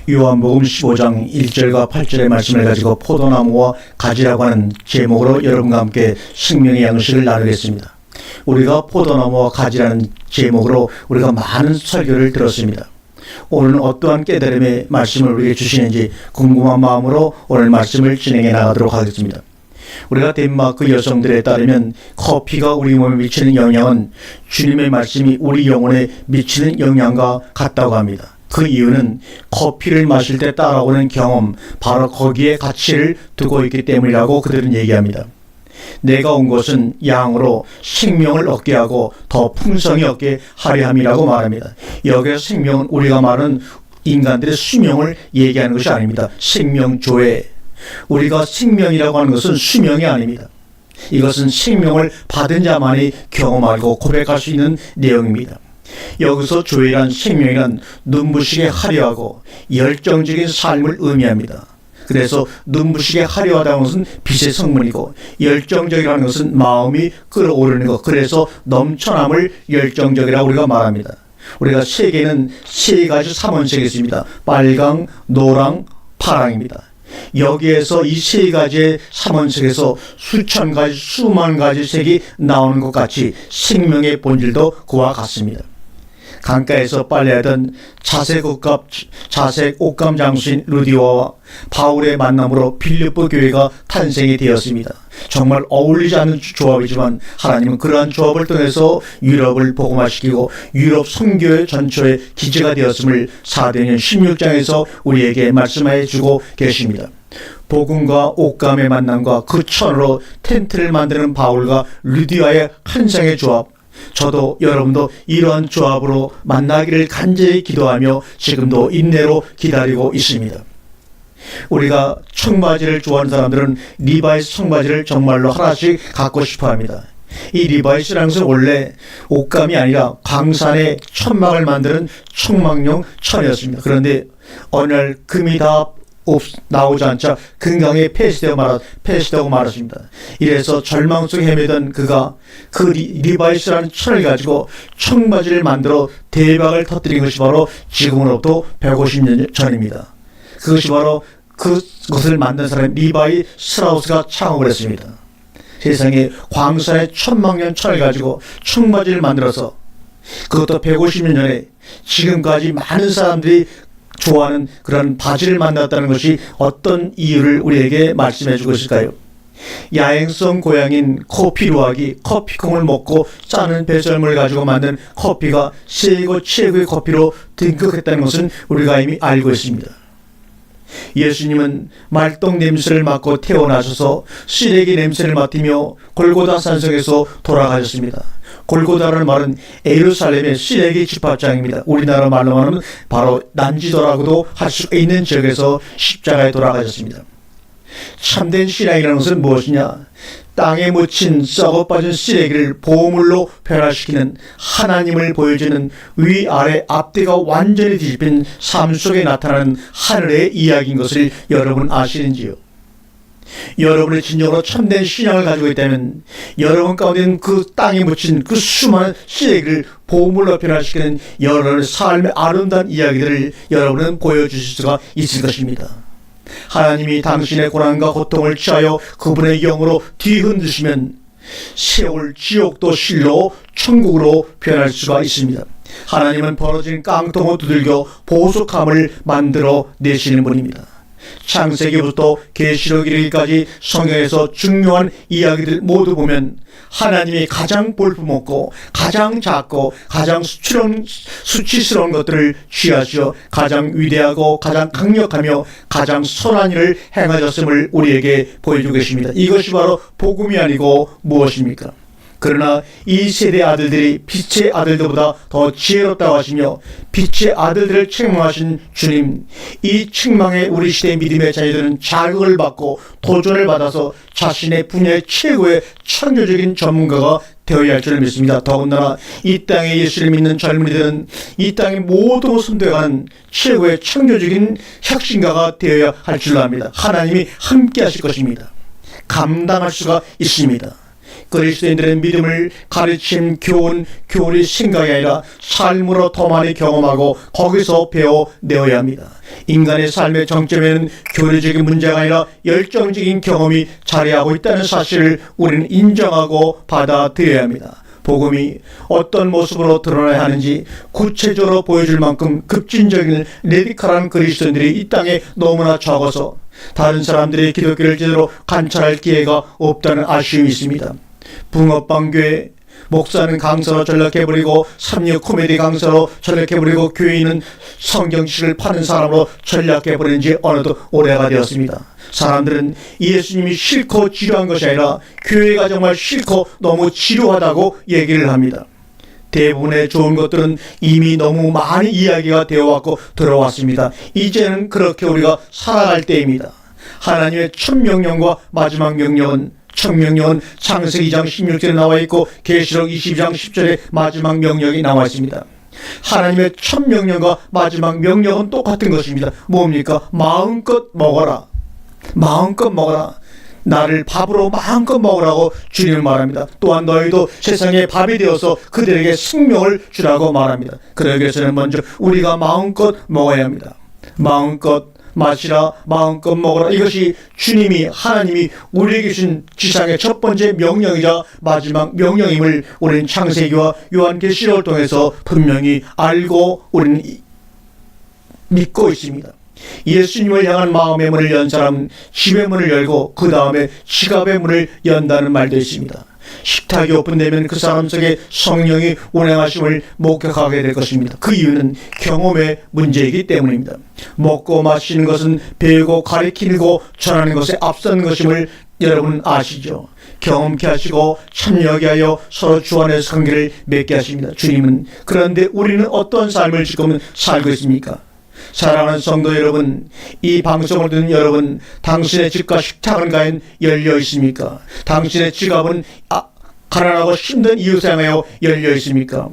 요한복음 15장 1절과 8절의 말씀을 가지고 포도나무와 가지라고 하는 제목으로 여러분과 함께 생명의 양식을 나누겠습니다. 우리가 포도나무와 가지라는 제목으로 우리가 많은 설교를 들었습니다. 오늘은 어떠한 깨달음의 말씀을 우리에게 주시는지 궁금한 마음으로 오늘 말씀을 진행해 나가도록 하겠습니다. 우리가 덴마크 여성들에 따르면 커피가 우리 몸에 미치는 영향은 주님의 말씀이 우리 영혼에 미치는 영향과 같다고 합니다. 그 이유는 커피를 마실 때 따라오는 경험, 바로 거기에 가치를 두고 있기 때문이라고 그들은 얘기합니다. 내가 온 것은 양으로 생명을 얻게 하고 더 풍성히 얻게 하려 함이라고 말합니다. 여기서 생명은 우리가 말하는 인간들의 수명을 얘기하는 것이 아닙니다. 생명조회. 우리가 생명이라고 하는 것은 수명이 아닙니다. 이것은 생명을 받은 자만이 경험하고 고백할 수 있는 내용입니다. 여기서 조회란 생명이란 눈부시게 화려하고 열정적인 삶을 의미합니다. 그래서 눈부시게 화려하다는 것은 빛의 성분이고 열정적이라는 것은 마음이 끓어오르는 것, 그래서 넘쳐남을 열정적이라고 우리가 말합니다. 우리가 세계는 세 가지 삼원색이 있습니다. 빨강, 노랑, 파랑입니다. 여기에서 이 세 가지의 삼원색에서 수천 가지, 수만 가지 색이 나오는 것 같이 생명의 본질도 그와 같습니다. 강가에서 빨래하던 자색 옷감 장수인 루디오와 바울의 만남으로 빌립보 교회가 탄생이 되었습니다. 정말 어울리지 않는 조합이지만 하나님은 그러한 조합을 통해서 유럽을 복음화시키고 유럽 선교의 전초의 기제가 되었음을 사도행전 16장에서 우리에게 말씀해 주고 계십니다. 복음과 옷감의 만남과 그 천으로 텐트를 만드는 바울과 루디아의 환상의 조합, 저도 여러분도 이러한 조합으로 만나기를 간절히 기도하며 지금도 인내로 기다리고 있습니다. 우리가 청바지를 좋아하는 사람들은 리바이스 청바지를 정말로 하나씩 갖고 싶어 합니다. 이 리바이스라는 것은 원래 옷감이 아니라 광산의 천막을 만드는 청막용 천이었습니다. 그런데 어느 날 금이 다 나오지 않자 금강에 폐쇄되고 말았습니다. 이래서 절망 속에 헤매던 그가 그 리바이스라는 천을 가지고 청바지를 만들어 대박을 터뜨린 것이 바로 지금으로부터 150년 전입니다. 그것이 바로 그것을 만든 사람 리바이 스트라우스가 창업을 했습니다. 세상에 광산의 천막년 천을 가지고 청바지를 만들어서 그것도 150년 전에 지금까지 많은 사람들이 좋아하는 그런 바지를 만났다는 것이 어떤 이유를 우리에게 말씀해 주고 있을까요? 야행성 고양인 커피루아기 커피콩을 먹고 짜는 배설물을 가지고 만든 커피가 세계 최고의 커피로 등극했다는 것은 우리가 이미 알고 있습니다. 예수님은 말똥 냄새를 맡고 태어나셔서 쓰레기 냄새를 맡으며 골고다 산성에서 돌아가셨습니다. 골고다라는 말은 예루살렘의 쓰레기 집합장입니다. 우리나라 말로 하면 바로 난지도라고도 할 수 있는 지역에서 십자가에 돌아가셨습니다. 참된 신앙이라는 것은 무엇이냐? 땅에 묻힌 썩어 빠진 쓰레기를 보물로 변화시키는 하나님을 보여주는 위아래 앞뒤가 완전히 뒤집힌 삶 속에 나타나는 하늘의 이야기인 것을 여러분 아시는지요? 여러분의 진정으로 참된 신앙을 가지고 있다면 여러분 가운데는 그 땅에 묻힌 그 수많은 쓰레기를 보물로 변화시키는 여러분의 삶의 아름다운 이야기들을 여러분은 보여주실 수가 있을 것입니다. 하나님이 당신의 고난과 고통을 취하여 그분의 영으로 뒤흔드시면 세월 지옥도 실로 천국으로 변할 수가 있습니다. 하나님은 벌어진 깡통을 두들겨 보석함을 만들어 내시는 분입니다. 창세기부터 계시록 이르기까지 성경에서 중요한 이야기들 모두 보면 하나님이 가장 볼품없고 가장 작고 가장 수치스러운 것들을 취하시어 가장 위대하고 가장 강력하며 가장 선한 일을 행하셨음을 우리에게 보여주고 계십니다. 이것이 바로 복음이 아니고 무엇입니까? 그러나 이 세대 아들들이 빛의 아들들보다 더 지혜롭다고 하시며 빛의 아들들을 책망하신 주님, 이 책망에 우리 시대의 믿음의 자녀들은 자극을 받고 도전을 받아서 자신의 분야의 최고의 창조적인 전문가가 되어야 할 줄 믿습니다. 더군다나 이 땅에 예수를 믿는 젊은이들은 이 땅의 모든 선도해가는 최고의 창조적인 혁신가가 되어야 할 줄 압니다. 하나님이 함께 하실 것입니다. 감당할 수가 있습니다. 그리스도인들의 믿음을 가르침, 교훈이 생각이 아니라 삶으로 더 많이 경험하고 거기서 배워내어야 합니다. 인간의 삶의 정점에는 교리적인 문제가 아니라 열정적인 경험이 자리하고 있다는 사실을 우리는 인정하고 받아들여야 합니다. 복음이 어떤 모습으로 드러나야 하는지 구체적으로 보여줄 만큼 급진적인 레디컬한 그리스도인들이 이 땅에 너무나 적어서 다른 사람들의 기독교를 제대로 관찰할 기회가 없다는 아쉬움이 있습니다. 붕어빵교회 목사는 강사로 전락해버리고 삼류 코미디 강사로 전락해버리고 교인은 성경식을 파는 사람으로 전락해버린 지 어느덧 오래가 되었습니다. 사람들은 예수님이 싫고 지루한 것이 아니라 교회가 정말 싫고 너무 지루하다고 얘기를 합니다. 대부분의 좋은 것들은 이미 너무 많이 이야기가 되어왔고 들어왔습니다. 이제는 그렇게 우리가 살아갈 때입니다. 하나님의 첫 명령과 마지막 명령은 창세기 2장 16절에 나와 있고 계시록 22장 10절에 마지막 명령이 나와 있습니다. 하나님의 첫 명령과 마지막 명령은 똑같은 것입니다. 뭡니까? 마음껏 먹어라. 마음껏 먹어라. 나를 밥으로 마음껏 먹으라고 주님은 말합니다. 또한 너희도 세상의 밥이 되어서 그들에게 생명을 주라고 말합니다. 그러기 위해서는 먼저 우리가 마음껏 먹어야 합니다. 마음껏 마시라, 마음껏 먹어라. 이것이 주님이, 하나님이 우리에게 주신 지상의 첫 번째 명령이자 마지막 명령임을 우리는 창세기와 요한계시록을 통해서 분명히 알고 우리는 믿고 있습니다. 예수님을 향한 마음의 문을 연 사람은 집의 문을 열고 그 다음에 지갑의 문을 연다는 말도 있습니다. 식탁이 오픈되면 그 사람 속에 성령이 운행하심을 목격하게 될 것입니다. 그 이유는 경험의 문제이기 때문입니다. 먹고 마시는 것은 배우고 가르치고 전하는 것에 앞서는 것임을 여러분 아시죠? 경험케 하시고 참여하게 하여 서로 주 안에서 관계를 맺게 하십니다. 주님은. 그런데 우리는 어떤 삶을 지금 살고 있습니까? 사랑하는 성도 여러분, 이 방송을 듣는 여러분, 당신의 집과 식탁은 과연 열려 있습니까? 당신의 지갑은 가난하고 힘든 이웃을 향하여 열려 있습니까?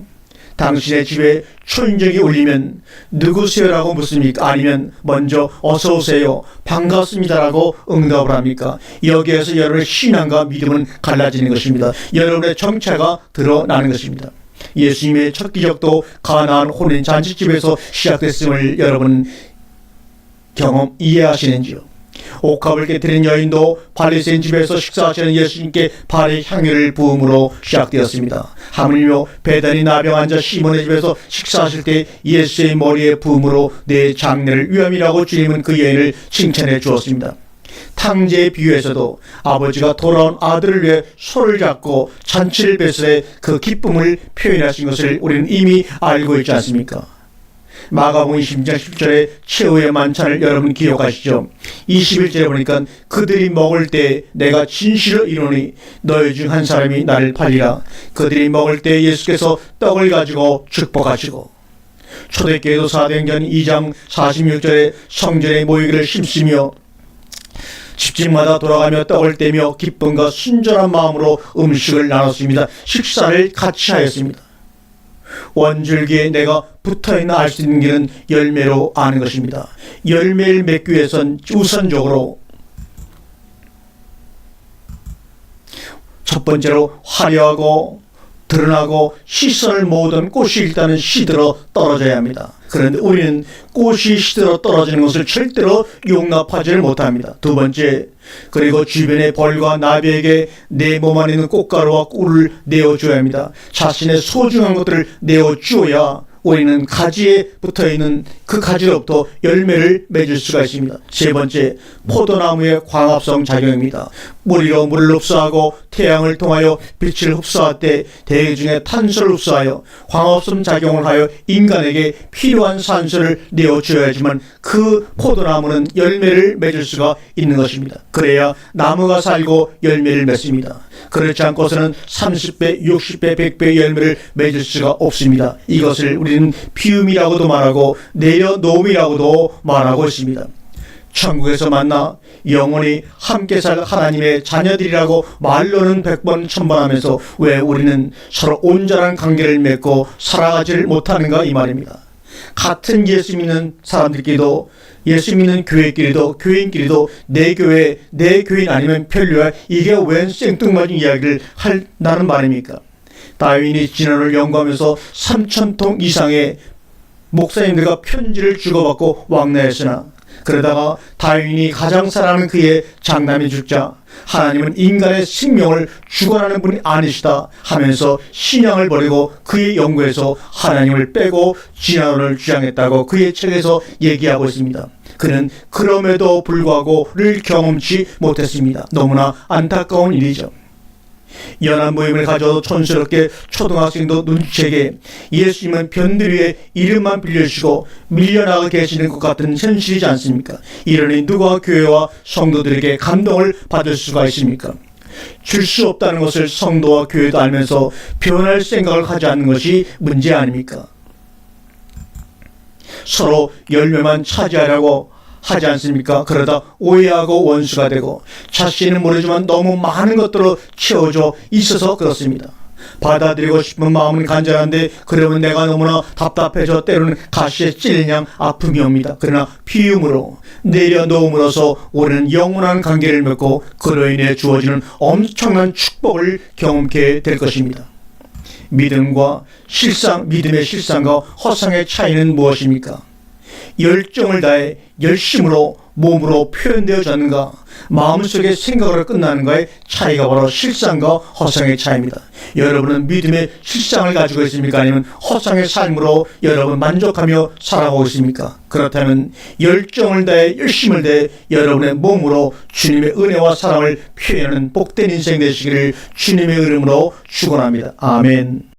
당신의 집에 초인종이 울리면 누구세요라고 묻습니까? 아니면 먼저 어서 오세요, 반갑습니다라고 응답을 합니까? 여기에서 여러분의 신앙과 믿음은 갈라지는 것입니다. 여러분의 정체가 드러나는 것입니다. 예수님의 첫 기적도 가나안 혼인 잔치집에서 시작됐음을 여러분 이해하시는지요? 옥합을 깨뜨린 여인도 바리새인 집에서 식사하시는 예수님께 발의 향유를 부음으로 시작되었습니다. 하물며 배단이 나병 환자 시몬의 집에서 식사하실 때 예수의 머리에 부음으로 내 장례를 위함이라고 주님은 그 여인을 칭찬해 주었습니다. 탕제의 비유에서도 아버지가 돌아온 아들을 위해 손을 잡고 잔치를 베풀어 그 기쁨을 표현하신 것을 우리는 이미 알고 있지 않습니까? 마가복음 20장 10절의 최후의 만찬을 여러분 기억하시죠? 21절에 보니까 그들이 먹을 때 내가 진실로 이르노니 너희 중 한 사람이 나를 팔리라. 그들이 먹을 때 예수께서 떡을 가지고 축복하시고, 초대교회도 사도행전 2장 46절에 성전에 모이기를 힘쓰며 집집마다 돌아가며 떡을 떼며 기쁨과 순전한 마음으로 음식을 나눴습니다. 식사를 같이 하였습니다. 원줄기에 내가 붙어있나 알 수 있는 길은 열매로 아는 것입니다. 열매를 맺기 위해선 우선적으로 첫 번째로 화려하고 드러나고 시선을 모으던 꽃이 일단은 시들어 떨어져야 합니다. 그런데 우리는 꽃이 시들어 떨어지는 것을 절대로 용납하지를 못합니다. 두 번째, 그리고 주변의 벌과 나비에게 내 몸 안에 있는 꽃가루와 꿀을 내어줘야 합니다. 자신의 소중한 것들을 내어주어야 우리는 가지에 붙어있는 그 가지로부터 열매를 맺을 수가 있습니다. 세 번째, 포도나무의 광합성 작용입니다. 뿌리로 물을 흡수하고 태양을 통하여 빛을 흡수할 때 대기 중에 탄소를 흡수하여 광합성 작용을 하여 인간에게 필요한 산소를 내어줘야지만 그 포도나무는 열매를 맺을 수가 있는 것입니다. 그래야 나무가 살고 열매를 맺습니다. 그렇지 않고서는 30배, 60배, 100배의 열매를 맺을 수가 없습니다. 이것을 우리는 피움이라고도 말하고 내려놓음이라고도 말하고 있습니다. 천국에서 만나 영원히 함께 살 하나님의 자녀들이라고 말로는 100번 1000번 하면서 왜 우리는 서로 온전한 관계를 맺고 살아가지를 못하는가 이 말입니다. 같은 예수 믿는 사람들끼리도, 예수 믿는 교회끼리도, 교인끼리도 내 교회, 내 교인 아니면 편류야, 이게 웬 생뚱맞은 이야기를 한다는 말입니까? 다윈이 진화를 연구하면서 3,000통 이상의 목사님들과 편지를 주고받고 왕래했으나, 그러다가 다윈이 가장 사랑하는 그의 장남이 죽자 하나님은 인간의 생명을 주관하는 분이 아니시다 하면서 신앙을 버리고 그의 연구에서 하나님을 빼고 진화론을 주장했다고 그의 책에서 얘기하고 있습니다. 그는 그럼에도 불구하고를 경험치 못했습니다. 너무나 안타까운 일이죠. 연합 모임을 가져도 촌스럽게 초등학생도 눈치채게 예수님은 변들 위에 이름만 빌려주시고 밀려나가 계시는 것 같은 현실이지 않습니까? 이러니 누가 교회와 성도들에게 감동을 받을 수가 있습니까? 줄 수 없다는 것을 성도와 교회도 알면서 변할 생각을 하지 않는 것이 문제 아닙니까? 서로 열매만 차지하려고 하지 않습니까? 그러다 오해하고 원수가 되고 자신은 모르지만 너무 많은 것들로 채워져 있어서 그렇습니다. 받아들이고 싶은 마음은 간절한데 그러면 내가 너무나 답답해져 때로는 가시에 찔린 양 아픔이 옵니다. 그러나 피움으로 내려놓음으로써 우리는 영원한 관계를 맺고 그로 인해 주어지는 엄청난 축복을 경험케 될 것입니다. 믿음과 실상, 믿음의 실상과 허상의 차이는 무엇입니까? 열정을 다해 열심으로 몸으로 표현되어졌는가, 마음속의 생각으로 끝나는가의 차이가 바로 실상과 허상의 차이입니다. 여러분은 믿음의 실상을 가지고 있습니까? 아니면 허상의 삶으로 여러분 만족하며 살아가고 있습니까? 그렇다면 열정을 다해 열심을 다해 여러분의 몸으로 주님의 은혜와 사랑을 표현하는 복된 인생 되시기를 주님의 이름으로 축원합니다. 아멘.